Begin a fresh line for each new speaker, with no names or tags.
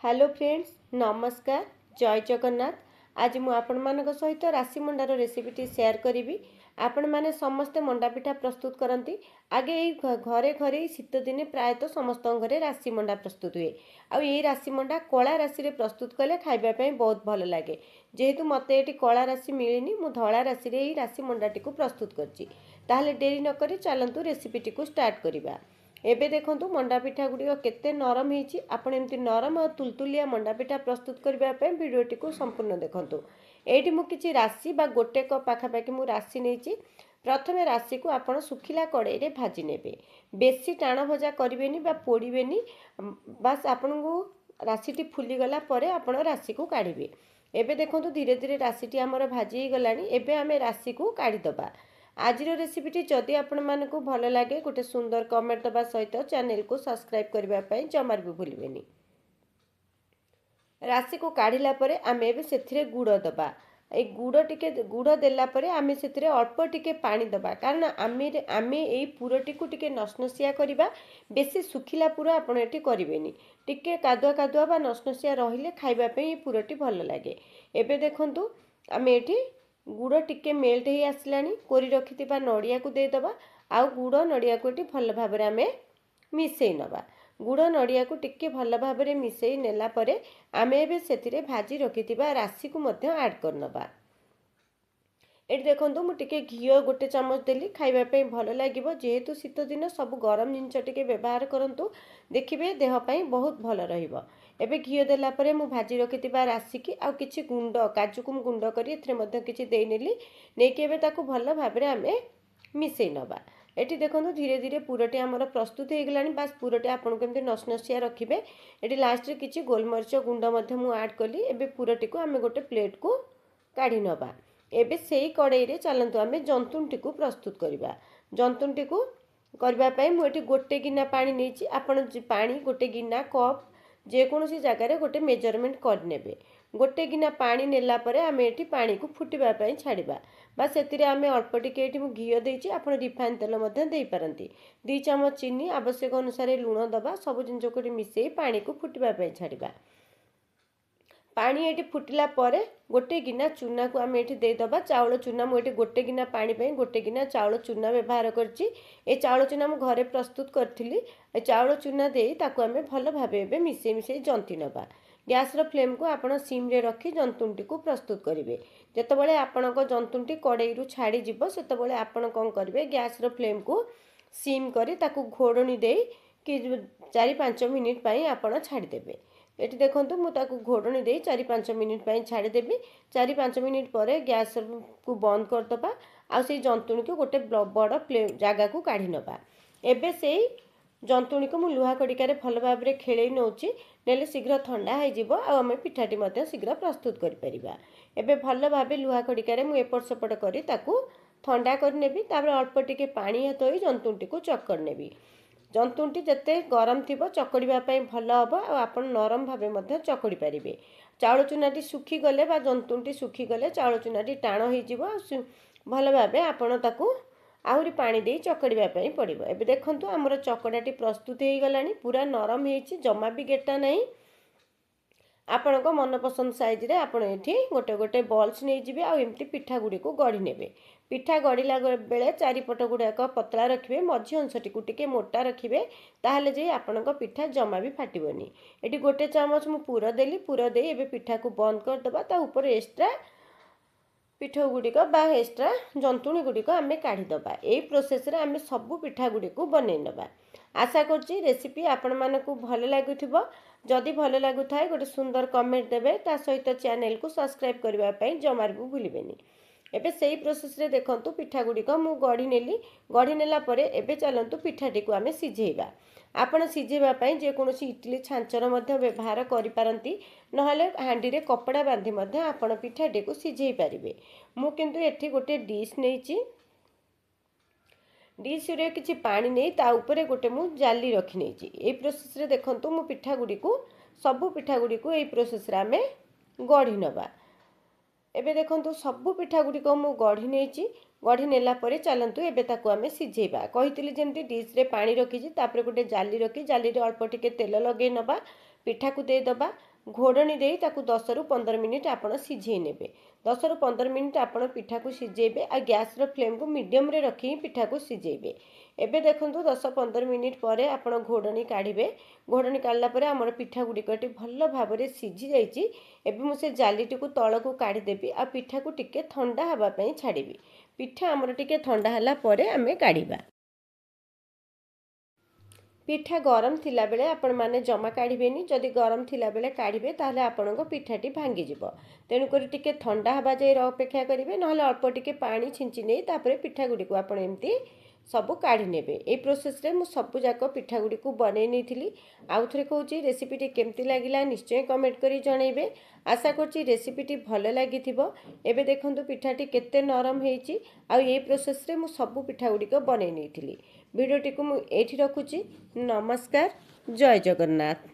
Hello friends नमस्कार जय जगन्नाथ। आज मु आपण मानक सहित राशि मंडार रेसिपीटी शेयर करी। आपण माने समस्ते मंडा पिठा प्रस्तुत करती। आगे घरे घरे शीत दिने प्रायतः समस्त घरे राशि मंडा प्रस्तुत हुए। आई राशि मंडा कला राशि प्रस्तुत कले खाइबापी बहुत भल लगे। जेहेतु मत ये कला राशि मिलनी मु धला राशि राशि मंडाटी को प्रस्तुत करछि। ताहले डेरी नक चलतु रेसिपीटी को स्टार्ट करवा। एबे देखंतु मंडा पिठा गुडी केते नरम होईची। आपण एमती नरम और तुलतुलिया मंडा पिठा प्रस्तुत करबा पे वीडियोटी को संपूर्ण देखंतु। एठी मु किछि राशि बा गोटे कप पाखापाखि मु राशि नेछि। प्रथमे राशि को आपण सुखिला कड़ाई रे भाजी नेबे। बेसी टाण भजा करिवेनी बा पोड़ीबेनी। बस आपण को राशिटी फुली गला परे आपण राशि को काढिबे। एबे देखंतु धीरे धीरे राशिटी हमर भाजी गलानी। एबे आमे राशि को काढी दबा। आज रेसिपीटी जदि आपण मानकु भल लगे गोटे सुंदर कमेंट दबा सहित चैनल को सब्सक्राइब करबा पई जमार भी भूलिबेनी। राशि को काढ़िला परे आमे एबे सेथिरे गुड़ दबा। ए गुड़ देला परे आमे सेथिरे अल्प टिके पानी दबा। कारण आमे एई पुरटी को टिके नसनसिया करिबा। बेसी सुखिला पुरा आपण एठी करिवेनी। टिके कादुआ कादुआ बा नसनसिया रहिले खाइबा पई पुरटी भल लागे। एबे देखंतु आमे एठी गुड़ टिके मेल्ट ही आसलानी। कोरी रखि नड़िया को देदबा। आउ गुड़ नड़िया को भल भाव आम मिसई नवा। गुड़ नड़िया को टिके भल भाव मिसई नेला परे आमे एबे सेथिरे भाजी रखि राशि को मध्य ऐड करनबा। एटी देखंतु मु टिके घिओ गोटे चमच देली खाइबा पे भल लागिबो। जेहेतु शीत दिन सब गरम जिनिस टिके व्यवहार करंतु देखिबे देह पई बहुत भल रहिबो। एबे घिओ देला परे मु भाजी रखितिबा राशि की आउ किछि गुंड काजू को गुंड करी एथरे मध्य किछि देई नेली। नेकी एबे ताकू भल भाबरे आमे मिसई नबा। एटी देखंतु धीरे धीरे पुरटी हमर प्रस्तुत हो गलानी। बस पुरटी आपन केमते नसनसिया रखिबे। एटी लास्ट रे किछि गोलमरिच गुंड मध्य मु ऐड कली। एबे पुरटी को आमे गोटे प्लेट को काढी नबा। एबे सेही कड़ाई रे चलंतु आमे जंतुनटी को प्रस्तुत करिबा। जंतुनटी को करबा पई मु एठी गोटे गिना पानी नेछि। आपण पानी गोटे गिना कप जे कोनोसी जगह रे गोटे मेजरमेंट कर नेबे। गोटे गिना पानी नेला परे आमे एठी पानी को फुटिबा पई छाड़िबा। बस सेतिरे आमे अल्प टिके एठी मु घिओ देछि। आपण रिफाइन तेल मध्य देई पारंती। 2 चम्मच चीनी आवश्यक अनुसार लूण दबा। सब जिंजो को मिसई पानी को फुटिबा पई छाड़िबा। पानी एटी फुटिला परे गोटे गिना चूना को आमे एटी दे दबा। चाउल चूना मु एटी गोटे गिना पानी पे गोटे गिना चाउल चूना व्यवहार करछि। ए चाउल चूना मु घरे प्रस्तुत करथिली। ए चाउल चूना देई ताकू आमे भल भाबे एबे मिसई जंती नबा। गैस रो फ्लेम को आपण सिम रे रखी जंतुनटी को प्रस्तुत करिवे। जेतबेले आपणक जंतुनटी कड़ाई रु छाड़ी जिवो सेतबेले आपण कोन करिवे गैस रो फ्लेम को सिम करी ताकू घोड़नी देई कि 4-5 मिनिट पई आपण छाड़ी देबे। एटी देखंतु मु ताकू घोड़नी देई 4-5 मिनिट पई छाड़ी देबी। 4-5 मिनिट परे गैस को बंद कर दबा। आ सेई जंतुनी को गोटे बड़ प्लेट जगह को काढी नबा। एबे सेई जंतुनी को मु लुहा कड़िका रे भल भाबरे खेळेई नउची। नेले शीघ्र ठंडा हो जिवो आ आमे पिठाटी मध्य शीघ्र प्रस्तुत करि परिबा। एबे भल भाबे लुहा कड़िका रे मु एपट सेपट करी ताकू ठंडा कर नेबी। तापर अल्प टिके पानी हाथ होई जंतुनटी को चक्कर नेबी। जंतुनटी जते गरम थिबो चकड़िबा पई भल हबो आ आपण नरम भाबे मध्य चकड़ी परिबे। चाउल चूनाटी सुखी गले बा जंतुनटी सुखी गले चाउल चूनाटी टाण होई जिवो। भल भाबे आपण ताकू आहुरी पानी दे चकड़िबा पई पड़िबो। एबे देखंतु हमर चकड़ाटी प्रस्तुत हो गलानी। पूरा नरम हेछि जम्मा भी गेटा नाही। आपणक मनपसंद साइज रे आपण एठी गोटे गोटे बॉल्स नै जिबे आ एम्ति पिठा गुडी को गढ़ी नेबे। पिठा गढ़िला बेले चारिपट गुड़ाक पतला रखिबे। मझी अंशटी को टिके मोटा रखिबे। ताहले जे आपणक पिठा जमा भी फाटिबोनी। एठी गोटे चमच मु पूरा देली। पूरा दे एबे पिठा को बंद कर दबा। ता ऊपर एक्स्ट्रा पिठा गुड़िक बा एक्स्ट्रा जंतुणी गुड़िक आमे काढ़ी दबा। एई प्रोसेस रे आमे सबु पिठा गुड़ी को बनै नबा। आशा करछि रेसिपी आपण मानकु भल लागुथिबो। जदि भल लागुथाय गोटे सुंदर कमेंट देबे। ता सहित चैनल को सब्सक्राइब करबा पई जमार भी भूलिबेनी। एबे सेही प्रोसेस रे देखंतु पिठा गुड़िक मु गढ़ी नेली। गढ़ी नेला परे एबे चलंतु पिठाटी को आमे सिझेइबा। आपण सिझेइबा पई जे कोनोसी इडली छांचर मध्य व्यवहार करि पारंती। नहले हांडी रे कपड़ा बांधी मध्य आपण पिठाटी को सिझेइ पारिबे। मु किंतु एठी गोटे डिश नेछि। डिश रे किछि पानी नै ता ऊपरे गोटे मु जाली रखि नेछि। एई प्रोसेस रे देखंतु मु पिठा गुडी को सबु पिठा गुडी को एई प्रोसेस रे आमे गढ़ी नबा। एबे देखंतु सबु पिठा गुडी को मु गढ़ी नेछि। गढ़ी नेला परे चलंतु एबे ताकू आमे सिझेइबा। कहितली जेंति डिश रे पानी रखिछि तापरे गोटे जाली रखि जाली रे अल्प टिके तेल लगेइ नबा। पिठा को दे दबा। घोड़नी दे ताकू 10 रु 15 मिनिट आपण सिझे नेबे। 10 रु 15 मिनिट आपण पिठा को सिझेबे आ गैस रो फ्लेम को मीडियम रे रखी पिठा को सिझेबे। एबे देखंतु 10-15 मिनिट परे आपण घोड़नी काढिबे। घोड़नी काढला परे हमर पिठा गुडिकटी भल भाबरे सिझी जाईची। एबे मु से जालीटी को तळकू काढी देबी आ पिठा को टिके ठंडा हबा पई छाड़ीबी। पिठा हमर टिके ठंडा हला परे आमे काढिबा। पिठा गरम थिला बेले आपण माने जमा काढिबेनी। जदि गरम थिला बेले काढिबे ताहले आपणको पिठाटी भांगी जिवो। तेणु करी टिके ठंडा हबा जाय अपेक्षा करिवे, नहले अल्प टिके पानी छिंची नै तापरे पिठा गुडी को आपण एम्ति सबु काढी नेबे। ए प्रोसेस रे मु सबु जाको पिठा गुडी को बनै नैथिली। आउ थरे कहूची रेसिपीटी केमति लागिला निश्चय कमेंट करी जणैबे। आशा करची रेसिपीटी भल लागिथिबो। एबे देखंतु पिठाटी केते नरम हेची। आ ए प्रोसेस रे मु सबु पिठा गुडी को बनै नैथिली। भिडियोटी को मु एठी रखुची। नमस्कार, जय जगन्नाथ।